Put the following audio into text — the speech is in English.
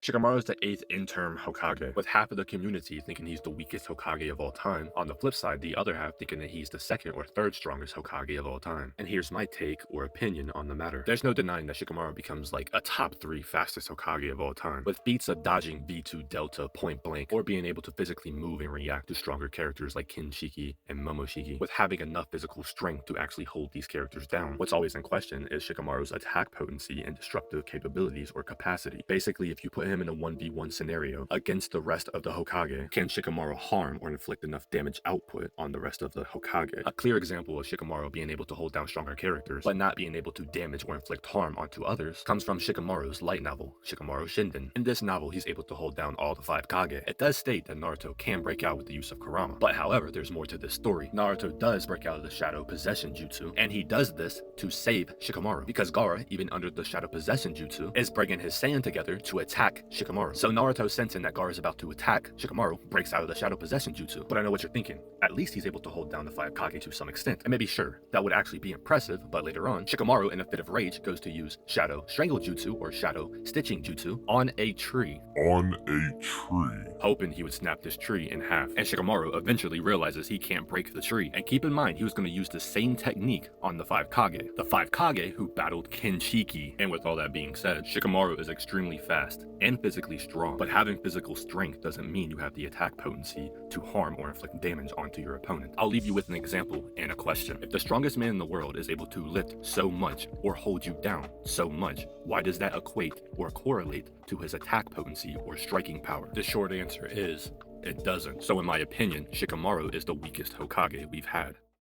Shikamaru is the 8th interim Hokage, with half of the community thinking he's the weakest Hokage of all time. On the flip side, the other half thinking that he's the second or third strongest Hokage of all time. And here's my take or opinion on the matter. There's no denying that Shikamaru becomes like a top 3 fastest Hokage of all time, with feats of dodging V2 Delta point blank, or being able to physically move and react to stronger characters like Kinshiki and Momoshiki, with having enough physical strength to actually hold these characters down. What's always in question is Shikamaru's attack potency and destructive capabilities or capacity. Basically, if you put him in a 1v1 scenario against the rest of the Hokage, can Shikamaru harm or inflict enough damage output on the rest of the Hokage? A clear example of Shikamaru being able to hold down stronger characters, but not being able to damage or inflict harm onto others, comes from Shikamaru's light novel, Shikamaru Shinden. In this novel, he's able to hold down all the 5 Kage. It does state that Naruto can break out with the use of Kurama, but however, there's more to this story. Naruto does break out of the Shadow Possession Jutsu, and he does this to save Shikamaru, because Gaara, even under the Shadow Possession Jutsu, is bringing his Saiyan together to attack Shikamaru. So Naruto, sensing that Gaara is about to attack Shikamaru, breaks out of the Shadow Possession Jutsu. But I know what you're thinking. At least he's able to hold down the 5 Kage to some extent. And maybe sure, that would actually be impressive, but later on, Shikamaru, in a fit of rage, goes to use Shadow Strangle Jutsu, or Shadow Stitching Jutsu, on a tree. Hoping he would snap this tree in half. And Shikamaru eventually realizes he can't break the tree. And keep in mind, he was going to use the same technique on the 5 Kage. The 5 Kage who battled Kinshiki. And with all that being said, Shikamaru is extremely fast and physically strong, but having physical strength doesn't mean you have the attack potency to harm or inflict damage onto your opponent. I'll leave you with an example and a question. If the strongest man in the world is able to lift so much or hold you down so much, why does that equate or correlate to his attack potency or striking power? The short answer is, it doesn't. So in my opinion, Shikamaru is the weakest Hokage we've had.